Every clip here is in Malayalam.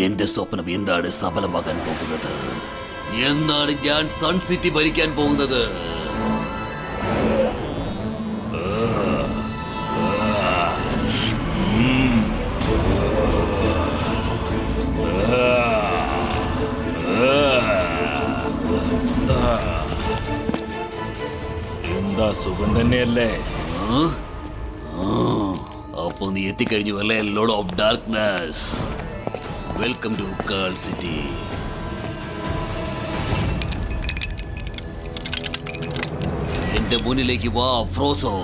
എന്റെ സ്വപ്നം എന്താണ് സഫലമാകാൻ പോകുന്നത്? എന്നാണ് ഞാൻ സൺ സിറ്റി ഭരിക്കാൻ പോകുന്നത്? എന്താ സുഖം തന്നെയല്ലേ? അപ്പൊ നീ എത്തിക്കഴിഞ്ഞു അല്ലേ lord of darkness? Welcome to Kel city. എന്റെ മുന്നിലേക്ക് വാ Froso.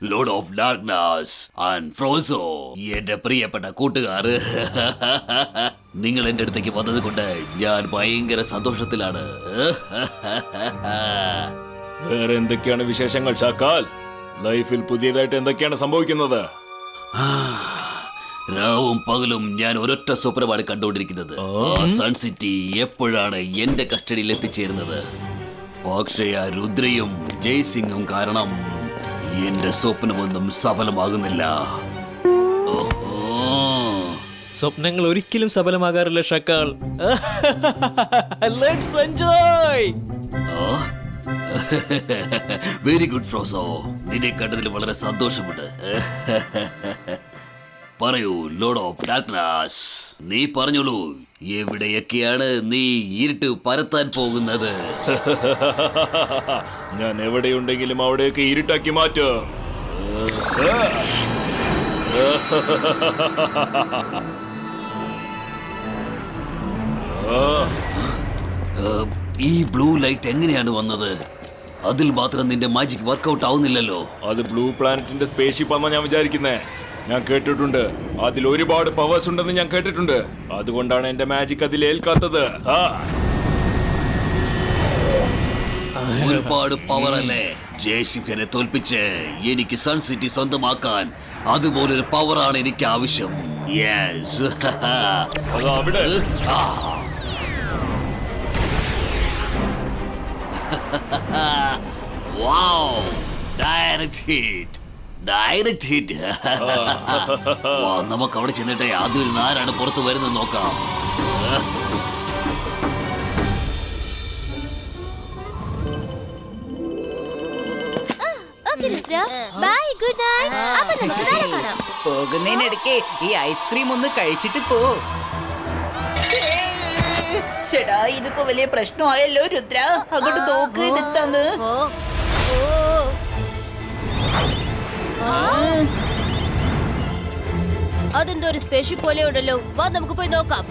Lord of darkness and Froso, എന്റെ പ്രിയപ്പെട്ട കൂട്ടുകാർ, നിങ്ങൾ എന്റെ അടുത്തേക്ക് വന്നത് കൊണ്ട് ഞാൻ ഭയങ്കര സന്തോഷത്തിലാണ്. വേറെ എന്തൊക്കെയാണ് വിശേഷങ്ങൾ ഷാക്കാൽ? ലൈഫിൽ പുതിയതായിട്ട് എന്തൊക്കെയാണ് സംഭവിക്കുന്നത്? രാവും പകലും ഞാൻ ഒരൊറ്റ സ്വപ്നമാണ് കണ്ടുകൊണ്ടിരിക്കുന്നത്. സൺ സിറ്റി എപ്പോഴാണ് എന്റെ കസ്റ്റഡിയിൽ എത്തിച്ചേരുന്നത്? പക്ഷേ ആ രുദ്രയും ജയ്സിംഗും കാരണം എന്റെ സ്വപ്നമൊന്നും സഫലമാകുന്നില്ല. സ്വപ്നങ്ങൾ ഒരിക്കലും സഫലമാകാറില്ല ഷക്കാൾ. Let's enjoy. വെരി ഗുഡ് ഫ്രോസോ, നിന്നെ കണ്ടതിൽ വളരെ സന്തോഷമുണ്ട്. പറയൂ ലോർഡ് ഓഫ് ഡാർക്ക്നെസ്, നീ പറഞ്ഞോളൂ, എവിടെയൊക്കെയാണ് നീ ഇരുട്ട് പരത്താൻ പോകുന്നത്? ഞാൻ എവിടെയുണ്ടെങ്കിലും അവിടെയൊക്കെ ഇരുട്ടാക്കി മാറ്റ്. ഈ ബ്ലൂ ലൈറ്റ് എങ്ങനെയാണ് വന്നത്? അതിൽ മാത്രം നിന്റെ മാജിക് വർക്കൗട്ട് ആവുന്നില്ലല്ലോ. അത് ബ്ലൂ പ്ലാനറ്റിന്റെ സ്പേസ്ഷിപ്പ് ആണെന്നാ ഞാൻ വിചാരിക്കുന്നേ. ഞാൻ കേട്ടിട്ടുണ്ട് അതിൽ ഒരുപാട് പവേഴ്സ് ഉണ്ടെന്ന് ഞാൻ കേട്ടിട്ടുണ്ട്. അതുകൊണ്ടാണ് എന്റെ മാജിക് അതിൽ ഏൽക്കാത്തത്. ഒരുപാട് പവർ അല്ലേ? ജയശിഖനെ തോൽപ്പിച്ച് എനിക്ക് സൺ സിറ്റി സ്വന്തമാക്കാൻ അതുപോലൊരു പവറാണ് എനിക്ക് ആവശ്യം. യെസ്. അവിടെ wow, direct hit, direct hit. നമുക്ക് അവിടെ ചെന്നിട്ടേ അതിൽ നിന്ന് ആരാണ് പുറത്തു വരുന്നത് നോക്കാം. പോകുന്നതിനിടയ്ക്ക് ഈ ഐസ്ക്രീം ഒന്ന് കഴിച്ചിട്ട് പോ. ചേട്ടാ, ഇതിപ്പോ വലിയ പ്രശ്നമായല്ലോ രുദ്ര. അങ്ങോട്ട് നോക്ക്, ഇതെത്താന്ന്. അതെന്തോ ഒരു സ്പേസ് പോലെ ഉണ്ടല്ലോ. വാ നമുക്ക് പോയി നോക്കാം.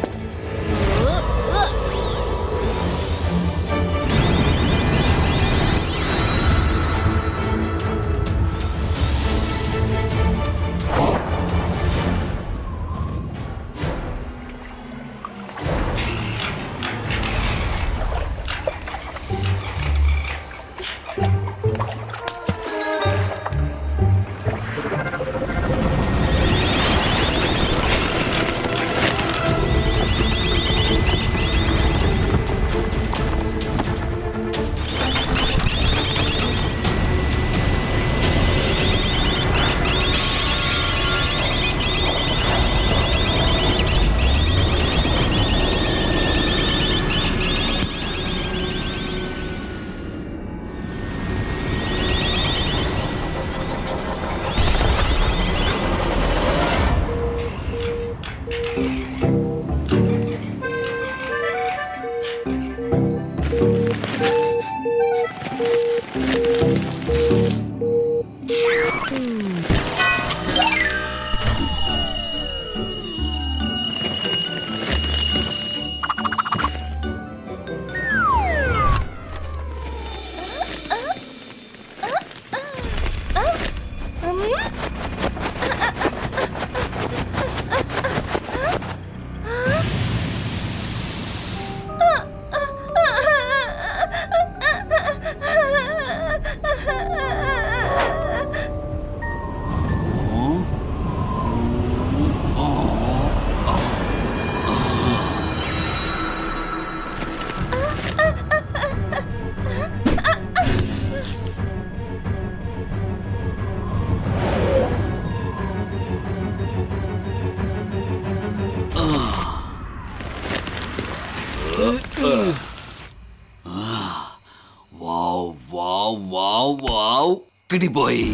ഔ കിട്ടിപ്പോയി.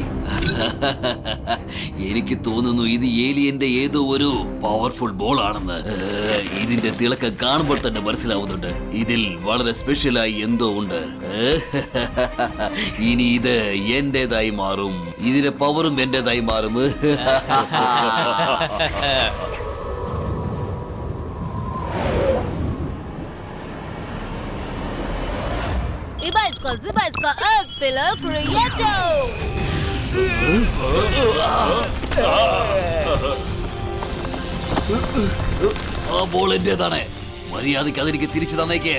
എനിക്ക് തോന്നുന്നു ഇത് ഏലിയന്റെ ഏതോ ഒരു പവർഫുൾ ബോൾ ആണെന്ന്. ഇതിന്റെ തിളക്കം കാണുമ്പോൾ തന്നെ മനസ്സിലാവുന്നുണ്ട്. ഇതിൽ വളരെ സ്പെഷ്യലായി എന്തോ ഉണ്ട്. ഇനി ഇത് എന്റേതായി മാറും. ഇതിന്റെ പവറും എന്റേതായി മാറും. Ziba iska Earth Pillar Creator. ആ ബോൾ എന്റേതാണ്. മര്യാദയ്ക്ക് അതെനിക്ക് തിരിച്ചു തന്നേക്ക്.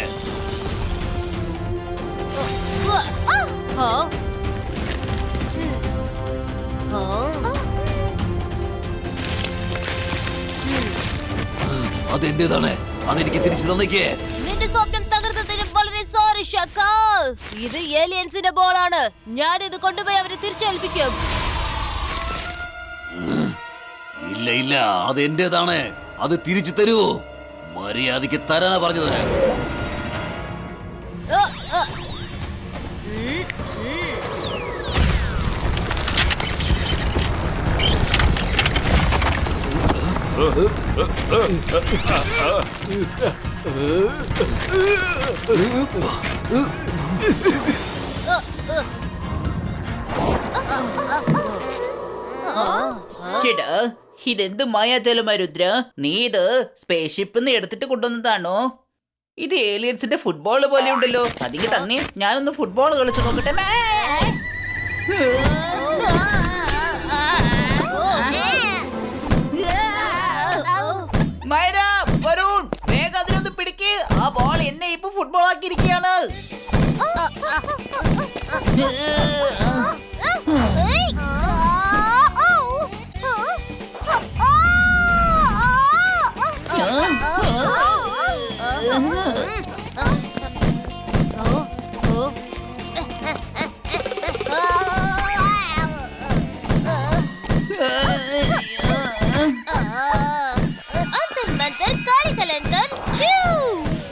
അതെന്റേതാണ്. അതെനിക്ക് തിരിച്ചു തന്നേക്ക്. നിന്റെ സ്വപ്നം തകർത്തതിന് വളരെ സോറി ഷക്കാൽ. ഇത് ഏലിയൻസിന്റെ ബോളാണ്. ഞാൻ ഇത് കൊണ്ടുപോയി അവരെ തിരിച്ചേൽപ്പിക്കും. ഇല്ല ഇല്ല, അത് എന്റേതാണ്. അത് തിരിച്ചു തരൂ. മര്യാദയ്ക്ക് തരാനാ പറഞ്ഞത്. ചേട്ടാ, ഇതെന്ത് മായാജാലമാ രുദ്ര? നീ ഇത് സ്പേസ് ഷിപ്പ് എടുത്തിട്ട് കൊണ്ടുവന്നതാണോ? ഇത് ഏലിയൻസിന്റെ ഫുട്ബോൾ പോലെ ഉണ്ടല്ലോ. അതിന് തന്നെ ഞാനൊന്ന് ഫുട്ബോൾ കളിച്ചു നോക്കട്ടെ. മൈര, വരുൺ, വേഗം അതിനൊന്ന് പിടിക്ക്. ആ ബോൾ എന്നെ ഇപ്പൊ ഫുട്ബോൾ ആക്കിയിരിക്കുകയാണ്.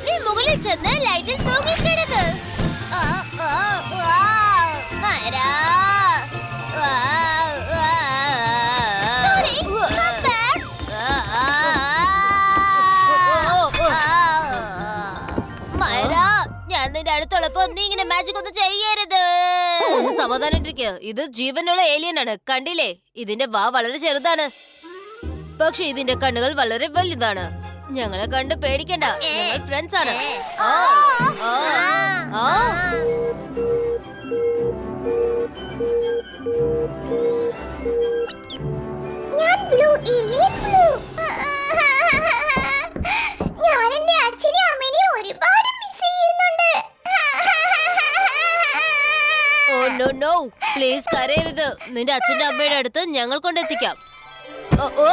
നീ മുകളിൽ ചെന്ന് ലൈറ്റിൽ തൂങ്ങിക്കിടക്ക്. ഞാൻ നിന്റെ അടുത്തുള്ളപ്പോ നീ ഇങ്ങനെ മാജിക് ഒന്നും ചെയ്യരുത്. സമാധാനിട്ടിരിക്കുക. ഇത് ജീവനുള്ള ഏലിയൻ ആണ്. കണ്ടില്ലേ? ഇതിന്റെ വാ വളരെ ചെറുതാണ്, പക്ഷെ ഇതിന്റെ കണ്ണുകൾ വളരെ വലുതാണ്. ഞങ്ങളെ കണ്ട് പേടിക്കണ്ട, ഞങ്ങൾ ഫ്രണ്ട്സ് ആണ്. ഞാൻ എന്റെ അച്ഛനെ അമ്മേനെ ഒരുപാട് മിസ് ചെയ്യുന്നുണ്ട്. ഓ നോ നോ, പ്ലീസ് കരയരുത്. നിന്റെ അച്ഛന്റെ അമ്മയുടെ അടുത്ത് ഞങ്ങൾ കൊണ്ടെത്തിക്കാം. ഓ ഓ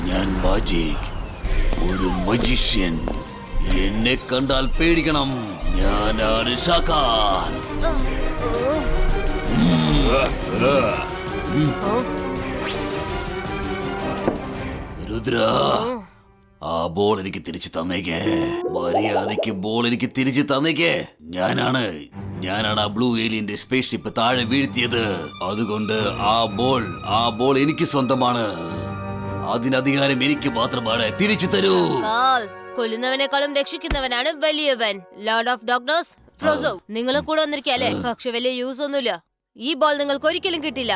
ഞാൻ മാജിക്, ഒരു മജീഷ്യൻ. എന്നെ കണ്ടാൽ പേടിക്കണം. ഞാനാണ് ഷാക്കാൽ. രുദ്ര, ആ ബോൾ എനിക്ക് തിരിച്ചു തന്നേക്കേ. മര്യാദയ്ക്ക് ബോൾ എനിക്ക് തിരിച്ചു തന്നേക്കേ. ഞാനാണ് ആ ബ്ലൂ ഏലിയന്റെ സ്പേസ് ഷിപ്പ് താഴെ വീഴ്ത്തിയത്. അതുകൊണ്ട് ആ ബോൾ എനിക്ക് സ്വന്തമാണ്. അതിനധികാരം എനിക്ക് മാത്രമാണ്. തിരിച്ചു തരൂ. കൊല്ലുന്നവനേക്കാളും രക്ഷിക്കുന്നവനാണ് വലിയവൻ. ലോർഡ് ഓഫ് ഡോഗ്നോസ് ഫ്രോസോ, നിങ്ങളും കൂടെ വന്നിരിക്കല്ലേ? പക്ഷെ വലിയ യൂസ് ഒന്നുമില്ല. ഈ ബോൾ നിങ്ങൾക്ക് ഒരിക്കലും കിട്ടില്ല.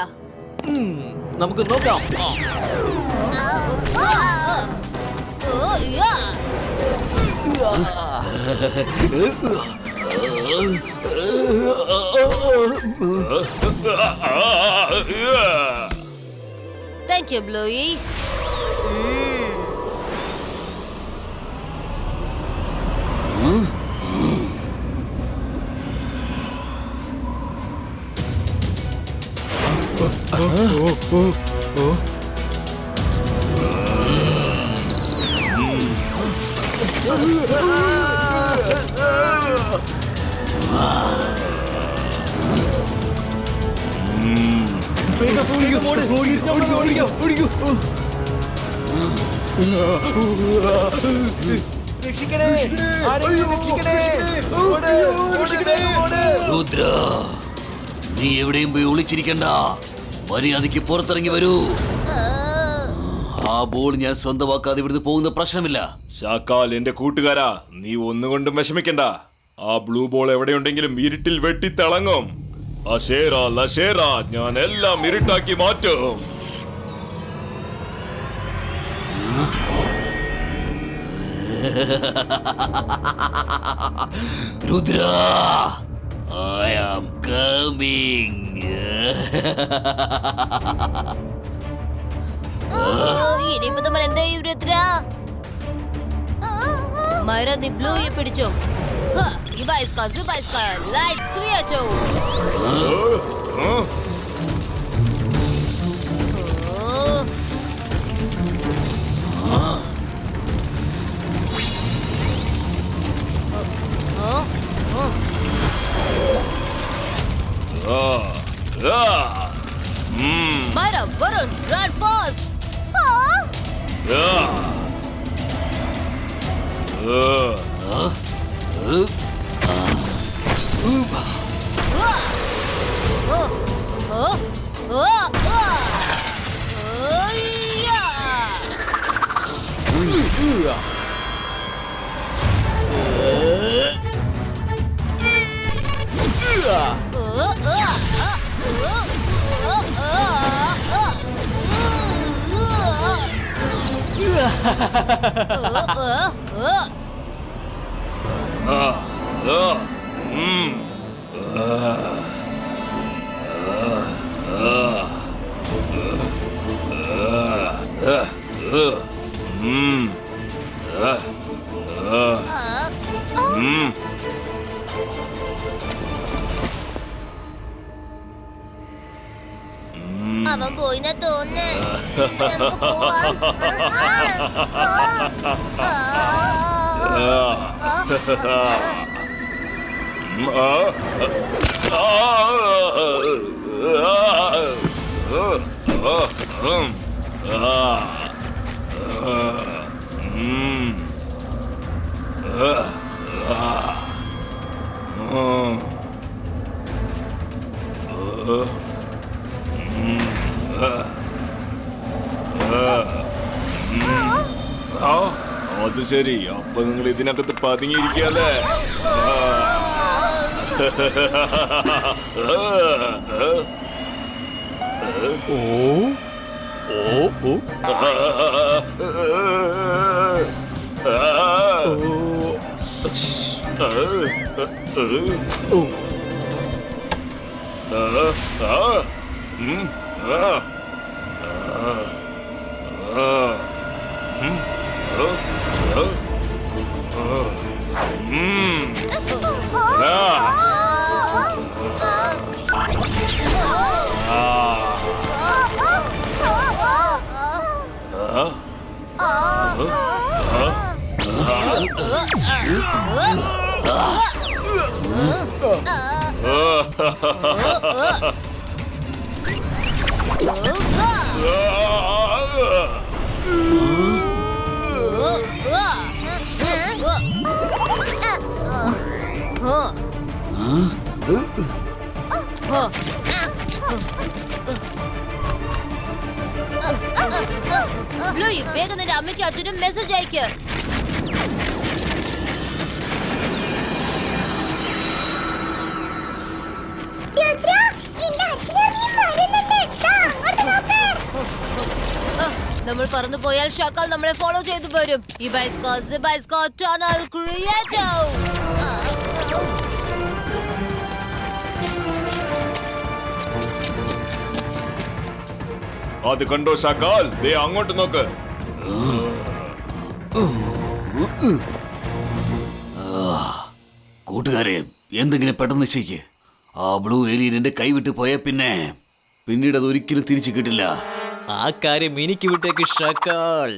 നമുക്ക് നോക്കാം. Thank you Bluey. ഓടിക്കോ. രക്ഷിക്കണേ ആരെങ്കിലും രക്ഷിക്കണേ ഓട്, ഓട്, വേഗം ഓട്. രുദ്ര, നീ എവിടെയും പോയി ഒളിച്ചിരിക്കണ്ട. മര്യാദയ്ക്ക് പുറത്തിറങ്ങി വരൂ. ആ ബോൾ ഞാൻ സ്വന്തമാക്കാതെ ഇവിടുന്ന് പോകുന്ന പ്രശ്നമില്ല. ഷാക്കാൽ, എന്റെ കൂട്ടുകാരാ, നീ ഒന്നുകൊണ്ടും വിഷമിക്കണ്ട. ആ ബ്ലൂ ബോൾ എവിടെയുണ്ടെങ്കിലും ഇരുട്ടിൽ വെട്ടിത്തിളങ്ങും. അശേര ലശേര, ഞാൻ എല്ലാം ഇരുട്ടാക്കി മാറ്റും. Rudra, I am coming. ഇനിയിപ്പോ നമ്മൾ എന്താ ചെയ്യും രുദ്ര? മൈര, നീ ബ്ലൂയെ പിടിച്ചോ. ലൈറ്റ്സ് ക്രിയേറ്റോ. മൈര, വരുൺ, run fast. അവൻ പോയിന്നാ തോന്നുന്നേ. നമുക്ക് പോവാം. അത് ശരി, അപ്പൊ നിങ്ങൾ ഇതിനകത്ത് പതുങ്ങിയിരിക്കല്ലേ? ബ്ലൂയി, വേഗം നിന്റെ അമ്മയ്ക്കും അച്ഛനും മെസ്സേജ് അയക്ക്. നമ്മൾ പറന്നു പോയാൽ ഷാക്കാൽ നമ്മളെ ഫോളോ ചെയ്തു വരും. ഈ ബൈസ്കോ ടണൽ ക്രിയേറ്റോ. അത് കണ്ടോ ഷാക്കാൽ? ദേ അങ്ങോട്ട് നോക്ക്. കൂട്ടുകാരെ, എന്തെങ്കിലും പെട്ടെന്ന് നിശ്ചയിക്ക്. ആ ബ്ലൂ ഏലിയൻ എന്റെ കൈവിട്ട് പോയ പിന്നീട് അത് ഒരിക്കലും തിരിച്ചു കിട്ടില്ല. ആ കാര്യം എനിക്ക് വിട്ടേക്ക് ഷാക്കാൽ.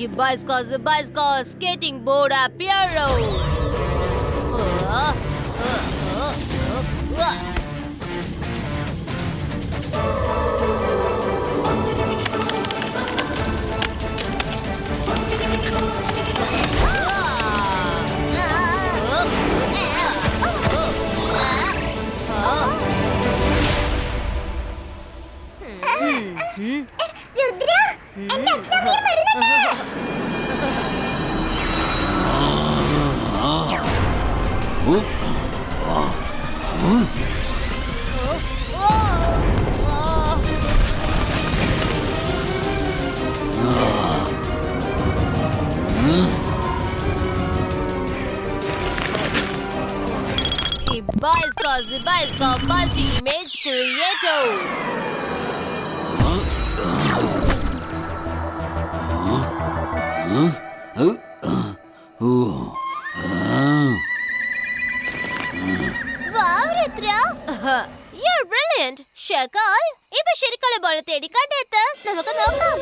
Ibaiska skating board Piero. Rudra എന്റെ അച്ഛനമ്മയും വരുന്നുണ്ട്. Ibaiska multi-image creator. Wow, Rudra. You're brilliant. Shakal, ഇപ്പൊ ശരിക്കുള്ള ബോൾ തേടി കണ്ടെത്ത്. നമുക്ക് നോക്കാം.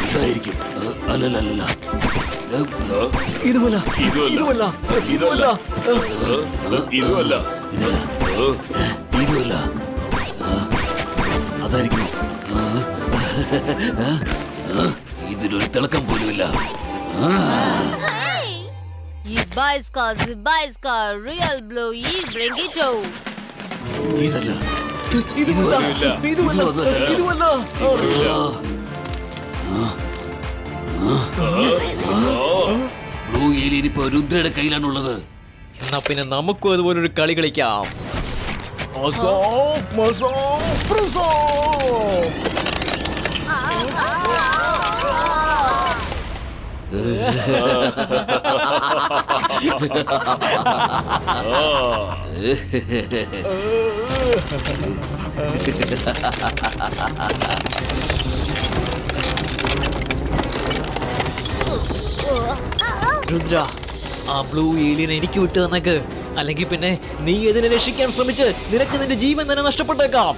ഇതായിരിക്കും. അല്ലല്ല ഇതുമല്ല ഇതുമല്ല. ഇതുമല്ല ഇതുമല്ല. ഇതല്ല ഇതുമല്ല. അതായിരിക്കും. ഇതിലൊരു തിളക്കം പോലുമില്ല. Ibaiska real blue bring it out. ഇതല്ല ഇതുമല്ല ഇതുമല്ല ഇതുമല്ല ബ്ലൂ ഏലിയൻ ഇപ്പൊ രുദ്രയുടെ കയ്യിലാണുള്ളത്. എന്നാ പിന്നെ നമുക്കും അതുപോലൊരു കളി കളിക്കാം. രുദ്ര, ആ ബ്ലൂ ഏലിയൻ എനിക്ക് വിട്ടു തന്നേക്ക്. അല്ലെങ്കിൽ പിന്നെ നീ ഇതിനെ രക്ഷിക്കാൻ ശ്രമിച്ച് നിനക്ക് നിന്റെ ജീവൻ തന്നെ നഷ്ടപ്പെട്ടേക്കാം.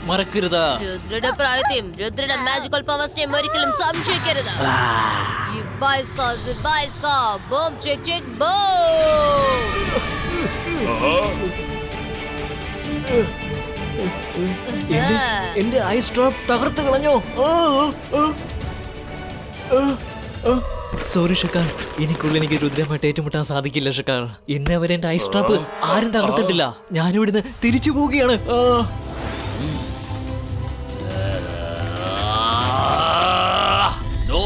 മറക്കരുത്. രുദ്രയുടെ പ്രായത്തെയും രുദ്രയുടെ മാജിക്കൽ പവേഴ്സിനെയും ഒരിക്കലും സംശയിക്കരുത്. Ibaiska boom check boom. എന്റെ ഐസ് ഡ്രോപ്പ് തകർത്ത് കളഞ്ഞോ. സോറി ഷക്കാർ, എനിക്കുള്ളിൽ എനിക്ക് രുദ്രമായിട്ട് ഏറ്റുമുട്ടാൻ സാധിക്കില്ല ഷക്കാർ. ഇന്നേ വരെ എന്റെ ഐസ് ഡ്രോപ്പ് ആരും തകർത്തിട്ടില്ല. ഞാനിവിടുന്ന് തിരിച്ചു പോവുകയാണ്. നോ,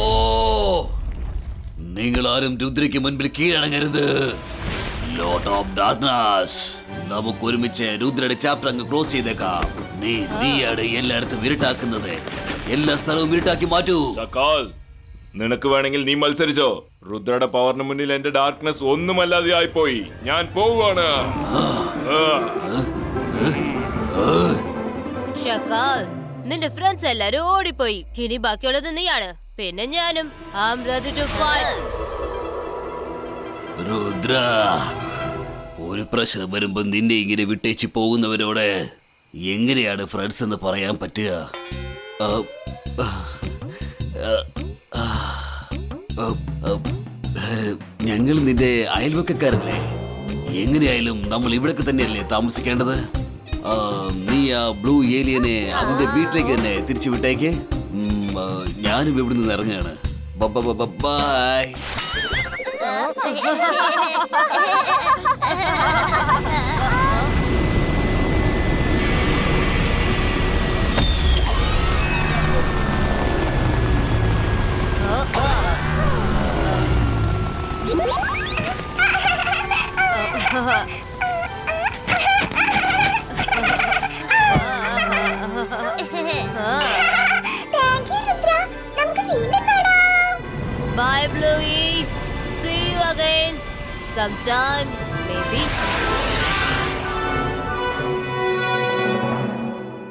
നിങ്ങളാരും രുദ്രയ്ക്ക് മുൻപിൽ കീഴടങ്ങരുത്. Lot of darkness. നമുക്ക് ഒരുമിച്ച് രുദ്രയുടെ ചാപ്റ്റർ അങ്ങ് ക്ലോസ് ചെയ്തേക്കാം. നീയാണ് എല്ലായിടത്തും ഇരുട്ടാക്കുന്നത്. എല്ലാ സ്ഥലവും ഇരുട്ടാക്കി മാറ്റൂ. ചക്കാൽ, നിനക്ക് വേണമെങ്കിൽ നീ മത്സരിച്ചോ. രുദ്രയുടെ പവറിന് മുന്നിൽ എന്റെ ഡാർക്ക്നെസ് ഒന്നുമല്ലാതെ ആയിപ്പോയി. ഞാൻ പോവാണ്. ഷക്കാൽ, നിന്റെ ഫ്രണ്ട്സ് എല്ലാരും ഓടിപ്പോയി. ഇനി ബാക്കിയുള്ളത് നീയാണ്. പിന്നെ ഞാനും. I'm ready to fight. Rudra, ഒരു പ്രശ്നം വരുമ്പോ നിന്നെ ഇങ്ങനെ വിട്ടേച്ച് പോകുന്നവരോട് എങ്ങനെയാണ് ഫ്രണ്ട്സ് എന്ന് പറയാൻ പറ്റുക? ഞങ്ങൾ നിന്റെ അയൽവക്കക്കാരല്ലേ? എങ്ങനെയായാലും നമ്മൾ ഇവിടൊക്കെ തന്നെയല്ലേ താമസിക്കേണ്ടത്? നീ ആ ബ്ലൂ ഏലിയനെ അതിന്റെ വീട്ടിലേക്ക് തന്നെ തിരിച്ചു വിട്ടേക്ക്. ഞാനും ഇവിടെ നിന്ന് ഇറങ്ങുകയാണ്. ബൈ. Thank you Rudra. നമുക്ക് വീണ്ടും കാണാം. Bye, Bluey. See you again. Sometime, maybe.